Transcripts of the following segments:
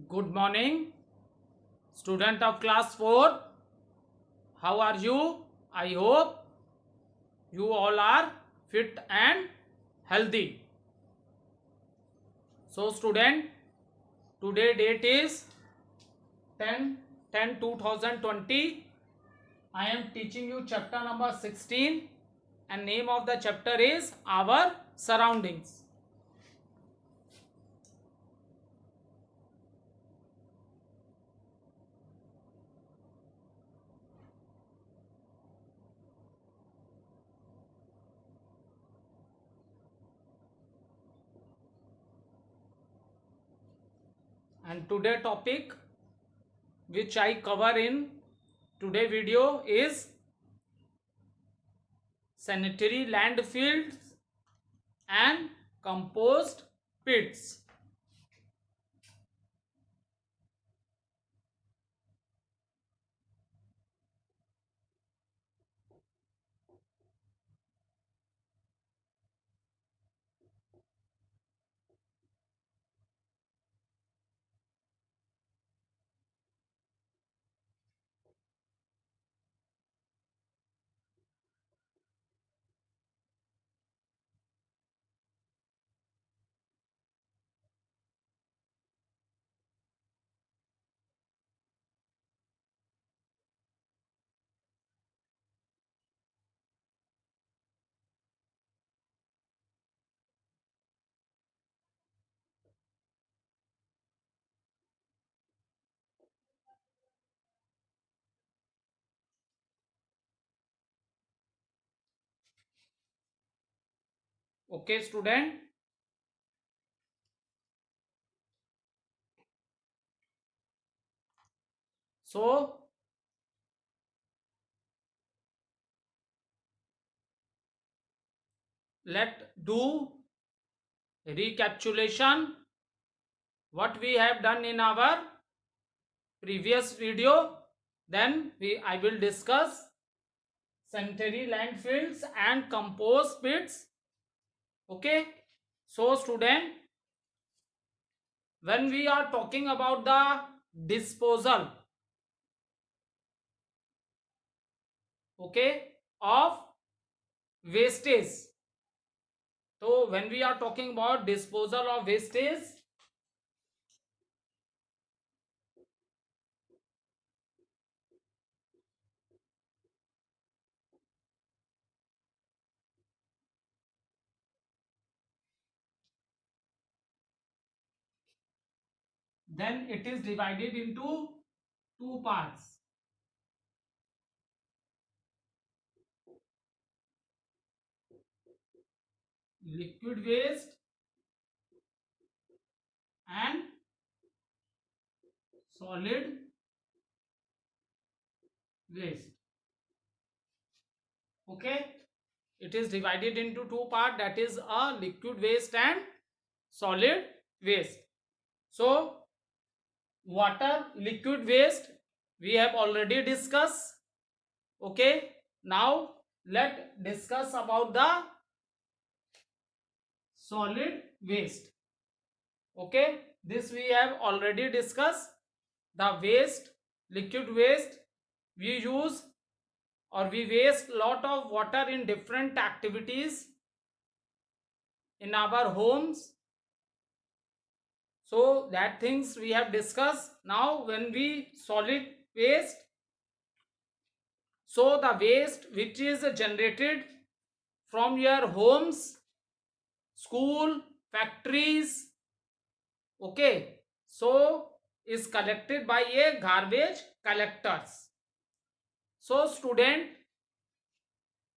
Good morning, student of class 4. How are you? I hope you all are fit and healthy. So, student, today date is 10/10/2020. I am teaching you chapter number 16 and name of the chapter is Our Surroundings. And today topic which I cover in today video is sanitary landfills and compost pits. Okay, student. So, let do recapitulation what we have done in our previous video. Then I will discuss sanitary landfills and compost pits. Okay. So, student, when we are talking about the disposal, okay, of wastage. So, when we are talking about disposal of wastage, then it is divided into two parts. Liquid waste and solid waste. Okay, it is divided into two parts, that is a liquid waste and solid waste. So water liquid waste we have already discussed. Okay, now let discuss about the solid waste. Okay, this we have already discussed. The waste, liquid waste, we use or we waste lot of water in different activities in our homes. So that things we have discussed. Now when we solid waste, so the waste which is generated from your homes, school, factories, okay, so is collected by a garbage collectors. So student,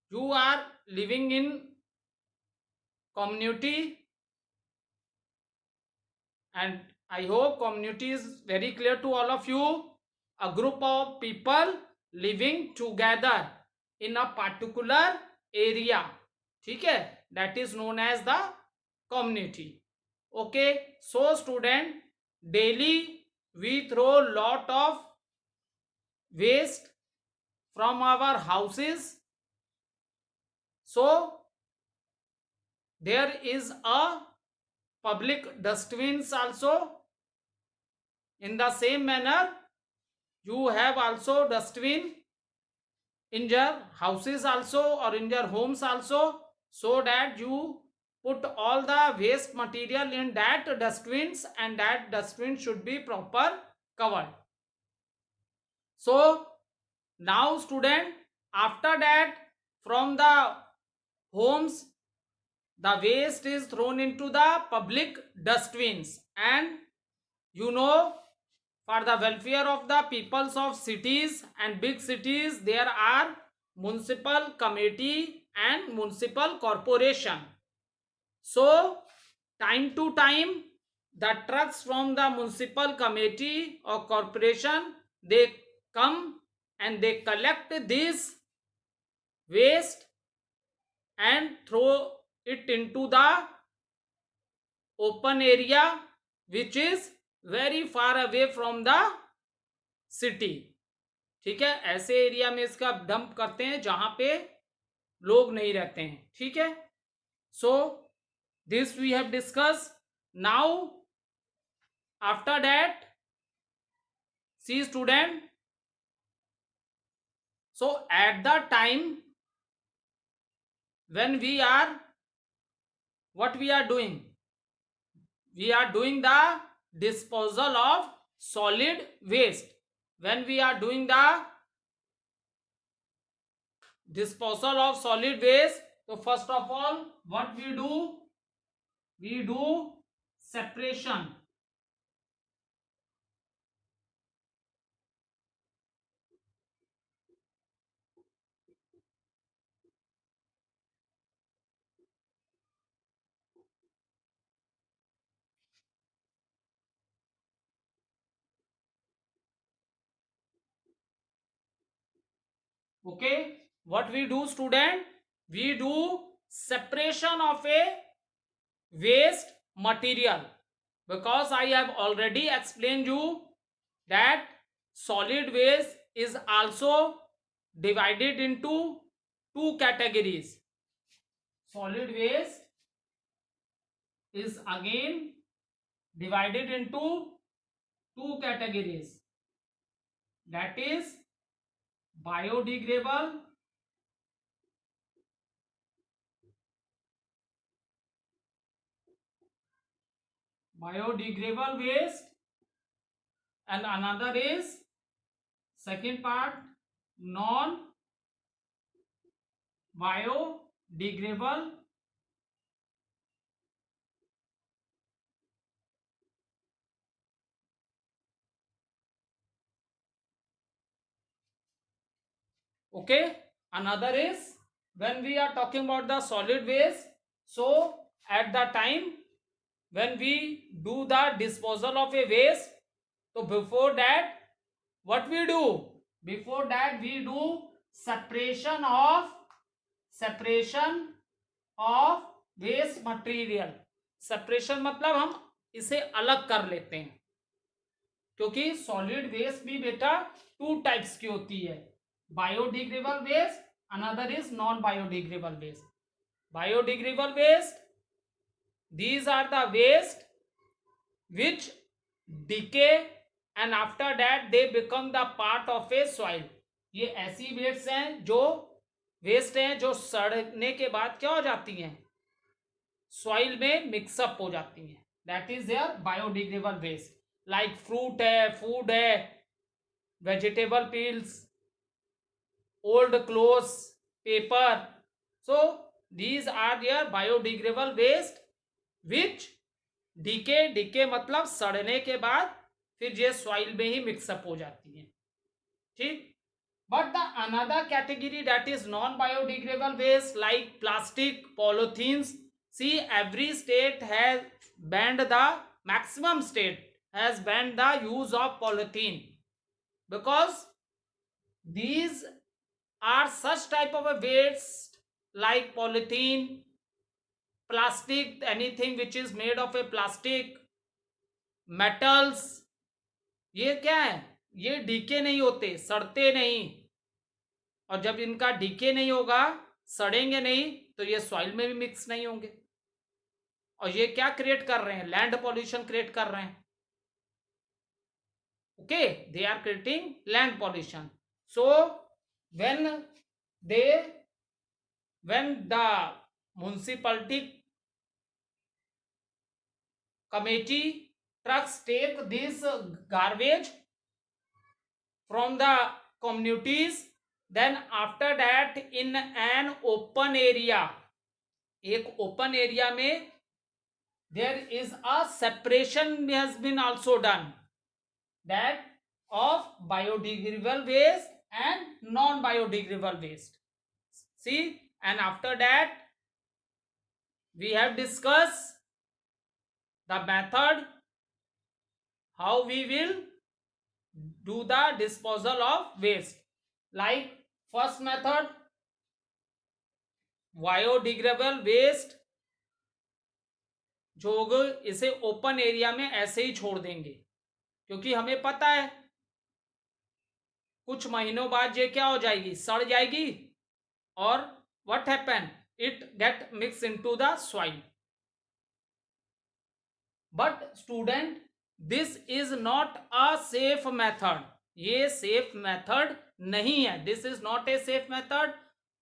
you are living in community and I hope community is very clear to all of you. A group of people living together in a particular area, ठीक है, that is known as the community. Okay, so student, daily we throw lot of waste from our houses. So there is a public dustbins also In the same manner, you have also dustbin in your houses also or in your homes also, so that you put all the waste material in that dustbins, and that dustbin should be proper covered. So now student, after that, from the homes, the waste is thrown into the public dustbins, and you know, for the welfare of the peoples of cities and big cities, there are municipal committee and municipal corporation. So time to time, the trucks from the municipal committee or corporation, they come and they collect this waste and throw it into the open area which is very far away from the city. ठीक है, ऐसे area में इसका dump करते हैं जहां पे लोग नहीं रहते हैं. ठीक है, so this we have discuss. Now after that, see student, so at the time when we are, what we are doing, we are doing the disposal of solid waste. When we are doing the disposal of solid waste, so first of all, what we do separation. Okay, what we do student, we do separation of a waste material, because I have already explained you that solid waste is also divided into two categories. Solid waste is again divided into two categories, that is biodegradable waste, and another is second part, non biodegradable okay. Another is, when we are talking about the solid waste, so at the time when we do the disposal of a waste, so before that, what we do, before that we do separation of waste material. Separation मतलब हम इसे अलग कर लेते हैं, क्योंकि solid waste भी बेटा टू टाइप्स की होती है, biodegradable waste, another is non biodegradable waste. Biodegradable waste, these are the waste which decay and after that they become the part of a soil. ये ऐसी वेस्ट हैं जो वेस्ट हैं जो सड़ने के बाद क्या हो जाती हैं, सॉइल में मिक्सअप हो जाती हैं. That is their biodegradable waste. Like fruit है, फूड है, vegetable peels, old clothes, paper. So these are their biodegradable waste which decay मतलब सड़ने के बाद फिर ये सॉइल में ही मिक्सअप हो जाती हैं. ठीक. But the another category, that is non-biodegradable waste like plastic, polythenes. See, every state has banned the, maximum state has banned the use of polythene, because these are such type of a waste like polythene, plastic, anything which is made of a plastic, metals. ये क्या है, ये DK नहीं होते, सड़ते नहीं, और जब इनका डीके नहीं होगा, सड़ेंगे नहीं, तो ये सॉइल में भी मिक्स नहीं होंगे, और ये क्या क्रिएट कर रहे हैं, लैंड पॉल्यूशन क्रिएट कर रहे हैं. Okay, they are creating land pollution. So when they when the municipality committee trucks take this garbage from the communities, then after that in an open area, एक open area में there is a separation has been also done, that of biodegradable waste and non biodegradable waste. See, and after that we have discussed the method how we will do the disposal of waste. Like first method, biodegradable waste जो होगा इसे open area में ऐसे ही छोड़ देंगे, क्योंकि हमें पता है कुछ महीनों बाद ये क्या हो जाएगी, सड़ जाएगी, और what happen, it get mix into the soil. But student, this is not a safe method. ये सेफ मेथड नहीं है. This is not a safe method.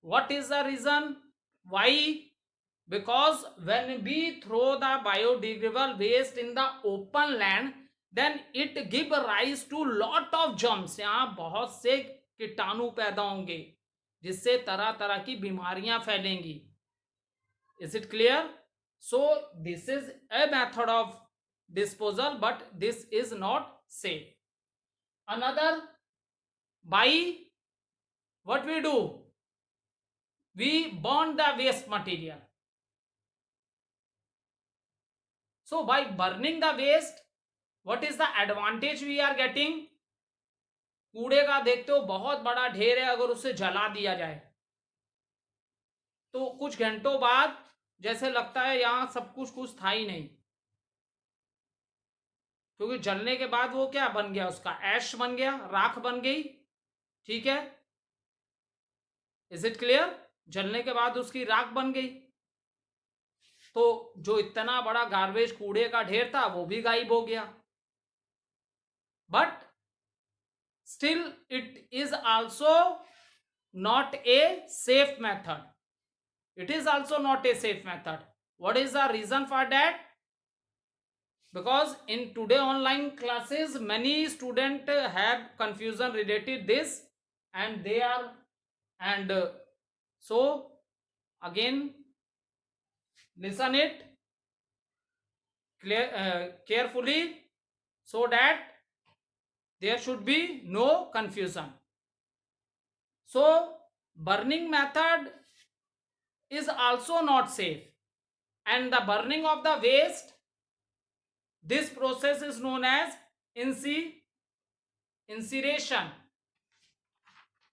What is the reason why? Because when we throw the biodegradable waste in the open land, then it give rise to lot of germs. यहाँ बहुत से कीटाणु पैदा होंगे जिससे तरह तरह की बीमारियां फैलेंगी. Is it clear? So this is a method of disposal, but this is not safe. Another, by what we do, we burn the waste material. So by burning the waste, what is the advantage we are getting? कूड़े का देखते हो बहुत बड़ा ढेर है, अगर उसे जला दिया जाए तो कुछ घंटों बाद जैसे लगता है यहां सब कुछ था ही नहीं, क्योंकि जलने के बाद वो क्या बन गया, उसका ऐश बन गया, राख बन गई. ठीक है, इज इट क्लियर? जलने के बाद उसकी राख बन गई, तो जो इतना बड़ा गार्बेज कूड़े का ढेर था वो भी गायब हो गया. But still it is also not a safe method. It is also not a safe method. What is the reason for that? Because in today online classes many students have confusion related this, and they are, and so again listen it carefully, so that there should be no confusion. So burning method is also not safe, and the burning of the waste, this process is known as incineration.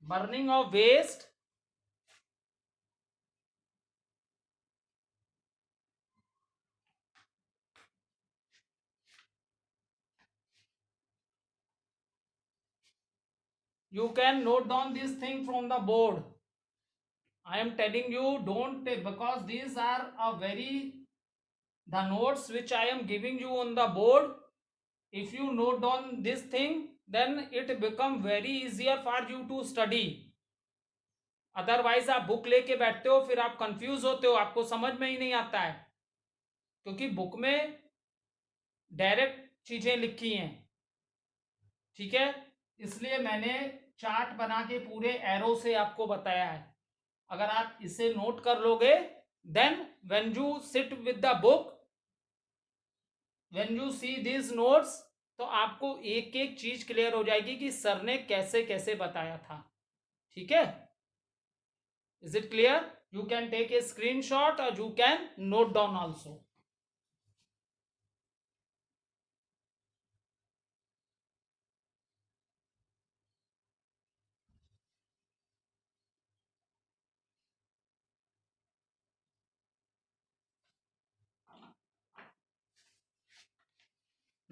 Burning of waste you can note down this thing from the board. I am telling you, don't, because these are a very, the notes which I am giving you on the board, if you note down this thing, then it become very easier for you to study. Otherwise आप book लेके बैठते हो, फिर आप confuse होते हो, आपको समझ में ही नहीं आता है, क्योंकि बुक में डायरेक्ट चीजें लिखी हैं. ठीक है, इसलिए मैंने चार्ट बना के पूरे एरो से आपको बताया है. अगर आप इसे नोट कर लोगे, then when you sit with the book, when you see this notes, तो आपको एक एक चीज क्लियर हो जाएगी कि सर ने कैसे कैसे बताया था. ठीक है, is it clear? You can take a screenshot और you can note down also.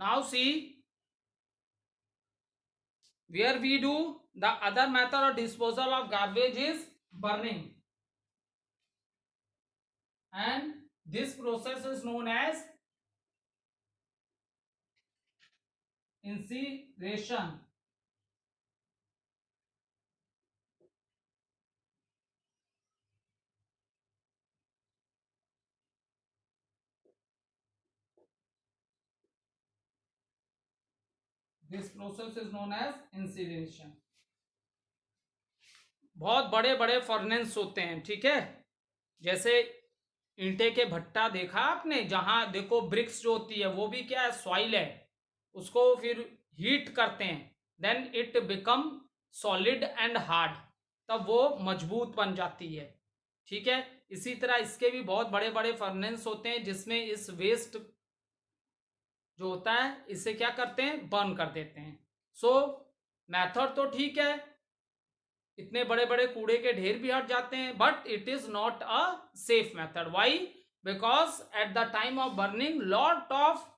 Now see, where we do the other method of disposal of garbage is burning, and this process is known as incineration. This process is known as incineration. बहुत बड़े बड़े furnace होते हैं, ठीक है, जैसे ईंटे के भट्टा देखा आपने, जहां देखो ब्रिक्स जो होती है वो भी क्या है, सॉइल है, उसको फिर हीट करते हैं, then it become solid and hard, तब वो मजबूत बन जाती है, ठीक है। इसी तरह इसके भी बहुत बड़े बड़े फर्नेस होते हैं जिसमें इस वेस्ट जो होता है इसे क्या करते हैं, बर्न कर देते हैं। सो मेथड तो ठीक है, इतने बड़े बड़े कूड़े के ढेर भी हट जाते हैं, but it is not a safe method. Why? Because at the time of burning lot of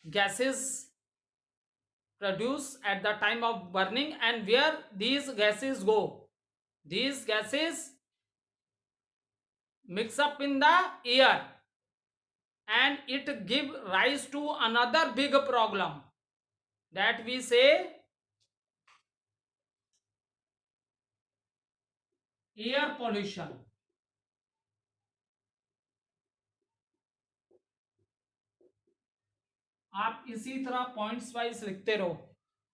gases produced at the time of burning, and where these gases go, these gases mix up in the air and it give rise to another big problem that we say air pollution. आप इसी तरह points wise लिखते रहो,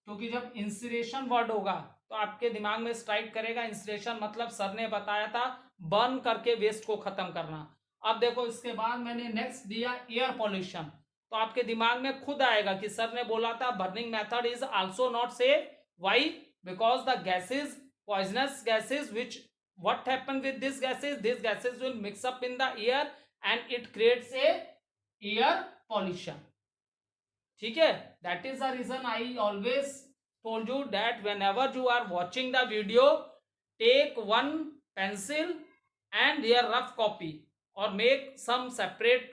क्योंकि जब इंसिनेशन word होगा तो आपके दिमाग में स्ट्राइक करेगा, इंसिनेशन मतलब सर ने बताया था बर्न करके वेस्ट को खत्म करना। अब देखो इसके बाद मैंने नेक्स्ट दिया एयर पॉल्यूशन, तो आपके दिमाग में खुद आएगा कि सर ने बोला था burning method is also not safe. Why? Because the gases, poisonous gases, which what happen with these gases will mix up in the air and it creates a air pollution, ठीक है। That is the reason I always told you that whenever you are watching the video, take one pencil and there rough copy और make some separate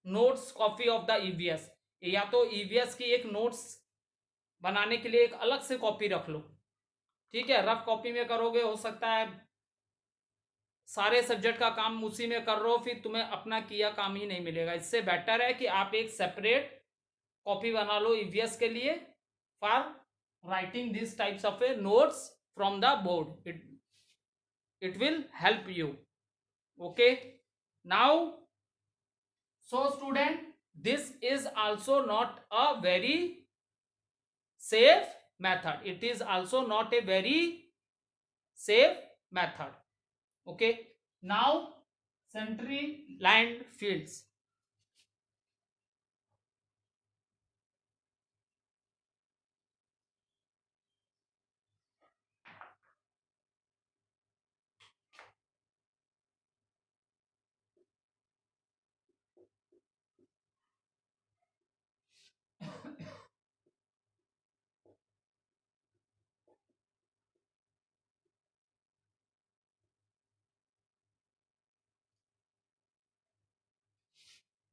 notes copy of the EVS, या तो EVS की एक notes बनाने के लिए एक अलग से कॉपी रख लो, ठीक है। रफ कॉपी में करोगे, हो सकता है सारे सब्जेक्ट का काम उसी में कर रहे हो, फिर तुम्हें अपना किया काम ही नहीं मिलेगा। इससे बेटर है कि आप एक सेपरेट कॉपी बना लो ईवीएस के लिए for writing this types of A notes from the board, it will help you. Okay, now so student, this is also not a very safe method, it is also not a very safe method. Okay, now century land fields.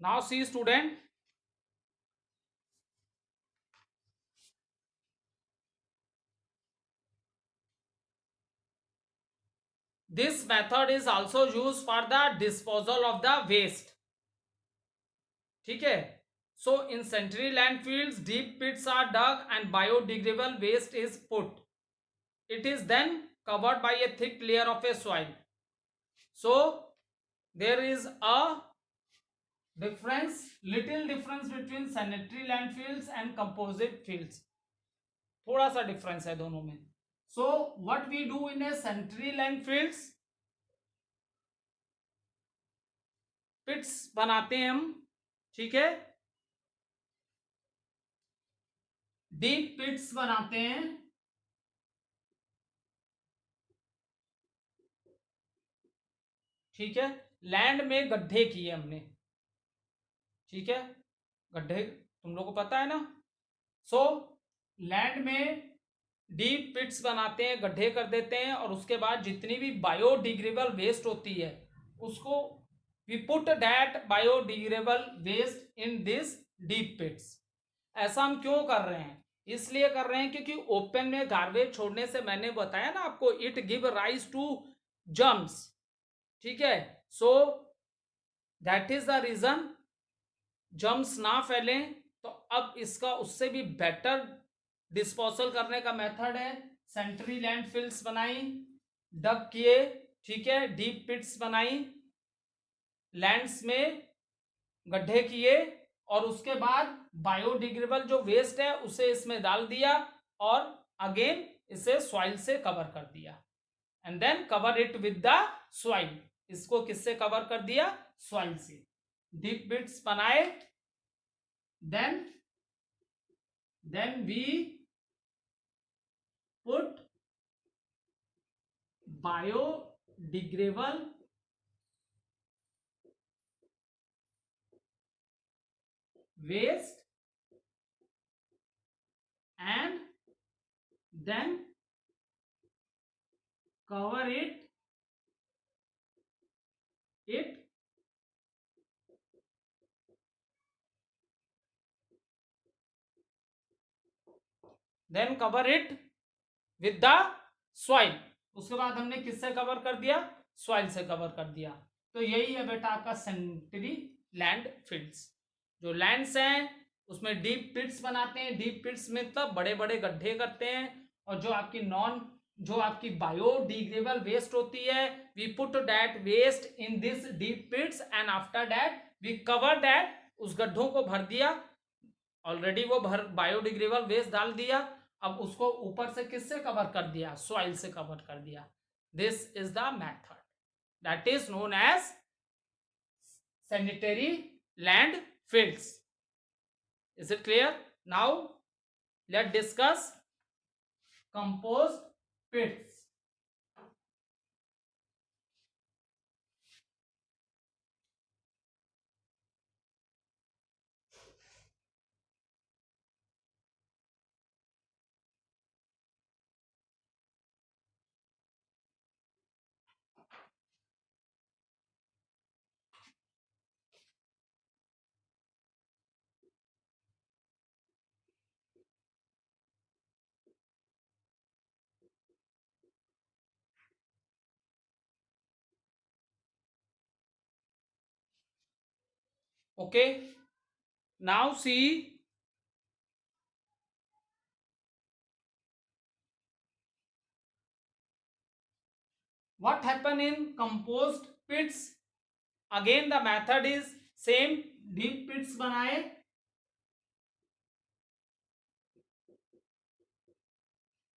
Now see student, this method is also used for the disposal of the waste, ठीक है। So in century landfills, deep pits are dug and biodegradable waste is put. It is then covered by a thick layer of a soil. So there is a difference, little difference between sanitary landfills and composite fields. थोड़ा सा difference है दोनों में। So what we do in a sanitary landfills, पिट्स बनाते हैं हम, ठीक है, डीप पिट्स बनाते हैं, ठीक है। लैंड में गड्ढे किए हमने, ठीक है, गड्ढे तुम लोग को पता है ना। सो लैंड में डीप पिट्स बनाते हैं, गड्ढे कर देते हैं, और उसके बाद जितनी भी बायोडिग्रेडेबल वेस्ट होती है उसको we put that biodegradable waste in this deep pits. ऐसा हम क्यों कर रहे हैं? इसलिए कर रहे हैं क्योंकि ओपन में गार्बेज छोड़ने से, मैंने बताया ना आपको, it give rise to germs, ठीक है। So that is the reason, germs ना फैलें, तो अब इसका उससे भी बेटर डिस्पोजल करने का मेथड है, सेंट्री लैंडफिल्स बनाई, डग किए, ठीक है, डीप पिट्स बनाई, लैंड्स में गड्ढे किए, और उसके बाद बायोडिग्रेडेबल जो वेस्ट है उसे इसमें डाल दिया और अगेन इसे सॉइल से कवर कर दिया, and then cover it with the soil. इसको किससे कवर कर दिया? सॉइल से। डीप पिट्स बनाए, then we put biodegradable waste and then cover it then cover it with the soil। उसके बाद हमने किससे कवर कर दिया? सॉइल से कवर कर दिया। तो यही है बेटा आपका सेंट्री लैंड फील्ड्स। जो लैंड्स हैं उसमें डीप पिट्स बनाते हैं, डीप पिट्स में मतलब बड़े बड़े गड्ढे करते हैं, और जो आपकी बायोडिग्रेडेबल वेस्ट होती है, we put that waste in this deep pits and after that we cover that, उस गड्ढों को भर दिया, ऑलरेडी वो बायोडिग्रेडेबल वेस्ट डाल दिया, अब उसको ऊपर से किससे कवर कर दिया? सॉइल से कवर कर दिया। This is the method that is known as sanitary land fields। Is it clear? Now let's discuss compost pits। Okay, now see what happen in compost pits। Again the method is same, deep pits बनाए,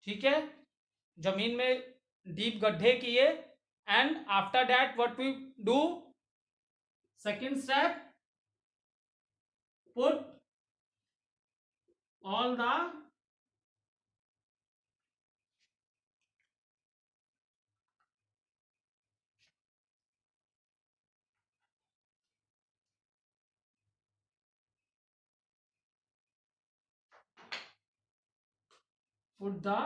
ठीक है, जमीन में deep गड्ढे किए, and after that what we do, second step, put all the put the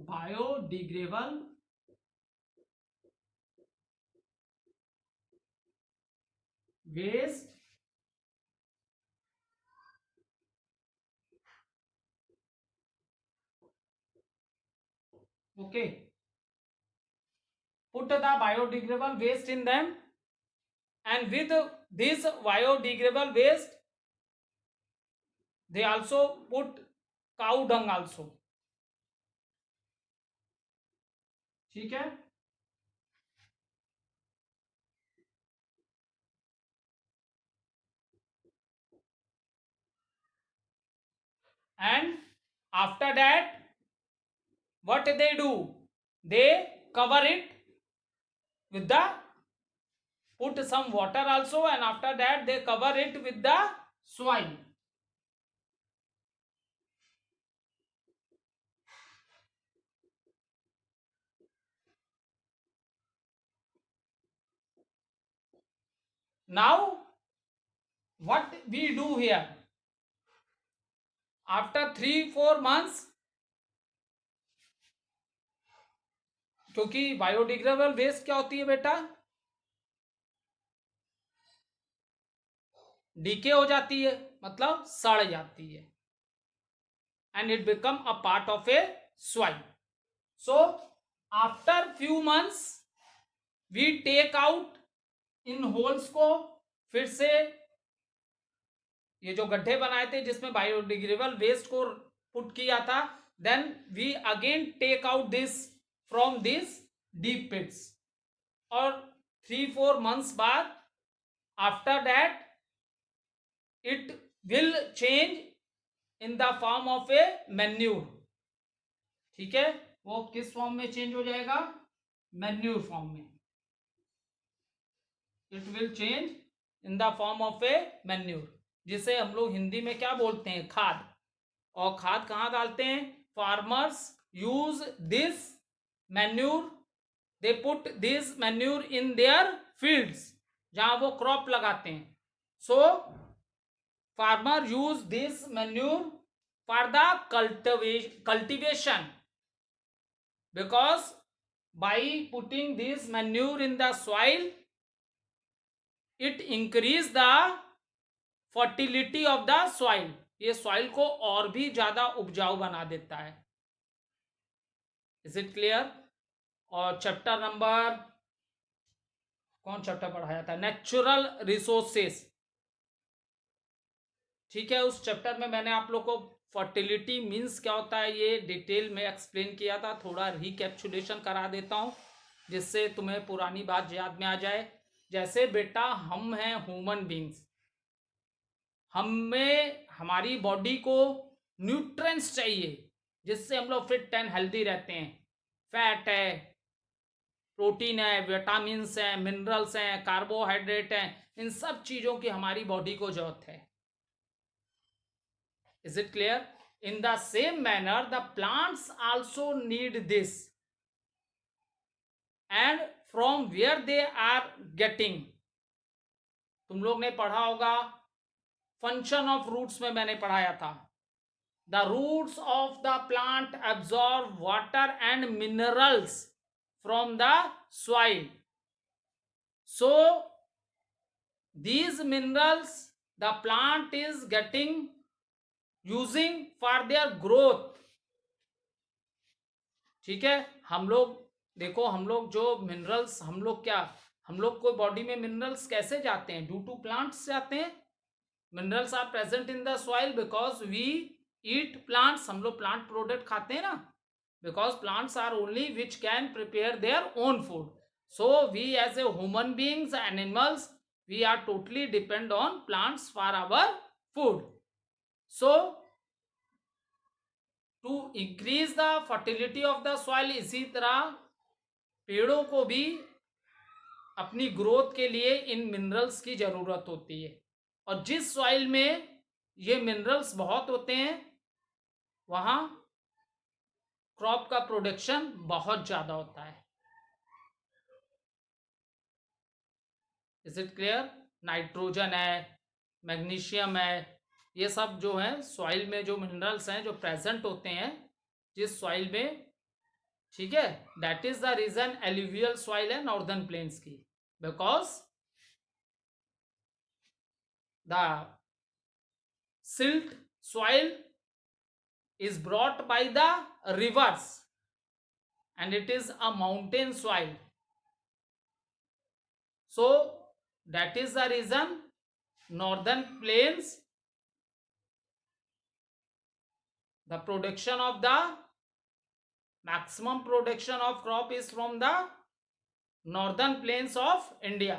biodegradable waste okay, put the biodegradable waste in them, and with this biodegradable waste they also put cow dung also, ठीक है, and after that what they do, they cover it with the, put some water also, and after that they cover it with the soil। Now what we do here, after 3-4 months, क्योंकि biodegradable waste क्या होती है बेटा, DK हो जाती है, मतलब सड़ जाती है, and it become a part of a soil। So after few months we take out in holes को, फिर से ये जो गड्ढे बनाए थे जिसमें बायोडिग्रेडेबल वेस्ट को पुट किया था, then we again take out this from this deep pits, और 3-4 months बाद after that it will change in the form of a manure. ठीक है, वो किस फॉर्म में चेंज हो जाएगा? मैन्यूर फॉर्म में। It will change in the form of a manure, जिसे हम लोग हिंदी में क्या बोलते हैं? खाद। और खाद कहाँ डालते हैं? Farmers use this manure, they put this manure in their fields, जहां वो क्रॉप लगाते हैं। So farmer use this manure for the cultivation, because by putting this manure in the soil it increase the fertility of the soil, ये soil को और भी ज्यादा उपजाऊ बना देता है। Is it clear? और चैप्टर नंबर, कौन चैप्टर पढ़ाया था? Natural resources. ठीक है, उस चैप्टर में मैंने आप लोग को फर्टिलिटी मीन्स क्या होता है ये डिटेल में एक्सप्लेन किया था। थोड़ा रिकैप्चुलेशन करा देता हूँ जिससे तुम्हें पुरानी बात याद में आ जाए। जैसे बेटा हम हैं ह्यूमन बींग्स, हमें हमारी बॉडी को न्यूट्रिएंट्स चाहिए जिससे हम लोग फिट एंड हेल्दी रहते हैं। फैट है, प्रोटीन है, विटामिन्स हैं, मिनरल्स हैं, कार्बोहाइड्रेट हैं, इन सब चीज़ों की हमारी बॉडी को जरूरत है। Is it clear? In the same manner, the plants also need this. And from where they are getting? तुम लोग ने पढ़ा होगा, फंक्शन ऑफ रूट्स में मैंने पढ़ाया था। The roots of the plant absorb water and minerals from the soil. So, these minerals the plant is getting using for their growth. ठीक है, हम लोग देखो, हम लोग जो मिनरल्स, हम लोग को बॉडी में मिनरल्स कैसे जाते हैं? ड्यू टू प्लांट्स जाते हैं। Minerals are present in the soil because we eat plants, हम लोग प्लांट प्रोडक्ट खाते हैं ना, because plants are only which can prepare their own food. So we as a human beings, animals, we are totally depend on plants for our food. So, to increase the fertility of the soil, इसी तरह पेड़ों को भी अपनी growth के लिए इन minerals की जरूरत होती है। और जिस सॉइल में ये मिनरल्स बहुत होते हैं वहां क्रॉप का प्रोडक्शन बहुत ज्यादा होता है। Is it clear? नाइट्रोजन है, मैग्नीशियम है, ये सब जो है सॉइल में जो मिनरल्स हैं जो प्रेजेंट होते हैं जिस सॉइल में, ठीक है, that is the reason alluvial soil है नॉर्दर्न प्लेन्स की, because the silt soil is brought by the rivers and it is a mountain soil. So that is the reason northern plains, the production of the maximum production of crop is from the northern plains of India.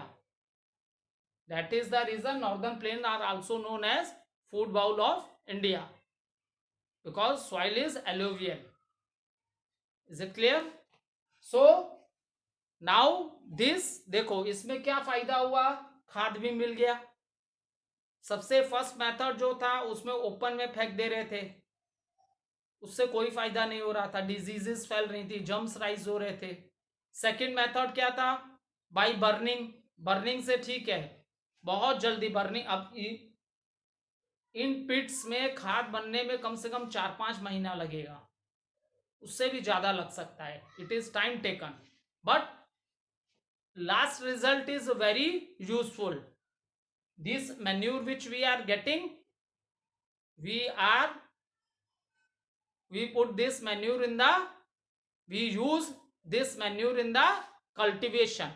That is the reason northern plains are also known as food bowl of India, because soil is alluvial. Is it clear? So now this, देखो इसमें क्या फायदा हुआ? खाद भी मिल गया। सबसे first method जो था उसमें ओपन में फेंक दे रहे थे, उससे कोई फायदा नहीं हो रहा था, डिजीजेस फैल रही थी, जम्स राइज हो रहे थे। सेकंड मेथड क्या था? By burning. बर्निंग से ठीक है, बहुत जल्दी बर्निंग। अब इन पिट्स में खाद बनने में कम से कम 4-5 महीना लगेगा, उससे भी ज्यादा लग सकता है। It is time taken, but last result is very useful. This manure which we are getting, we put this manure in the, we use this manure in the cultivation.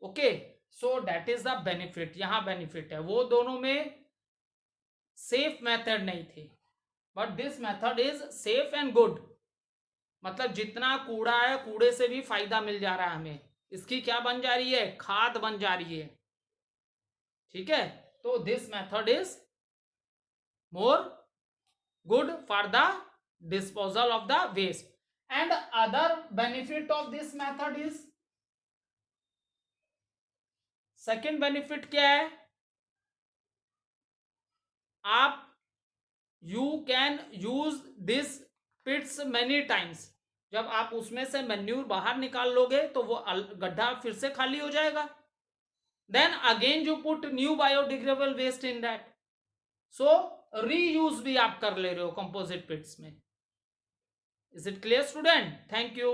Okay, so that is the benefit। यहाँ benefit है, वो दोनों में safe method नहीं थी, but this method is safe and good. मतलब जितना कूड़ा है, कूड़े से भी फायदा मिल जा रहा है हमें, इसकी क्या बन जा रही है, खाद बन जा रही है। ठीक है, तो this method is more good for the disposal of the waste. And other benefit of this method is, second benefit क्या है, आप you can use this pits many times। जब आप उसमें से मैन्यूर बाहर निकाल लोगे तो वो गड्ढा फिर से खाली हो जाएगा। Then again you put new biodegradable waste in that, so reuse भी आप कर ले रहे हो कंपोजिट पिट्स में। Is it clear student? Thank you.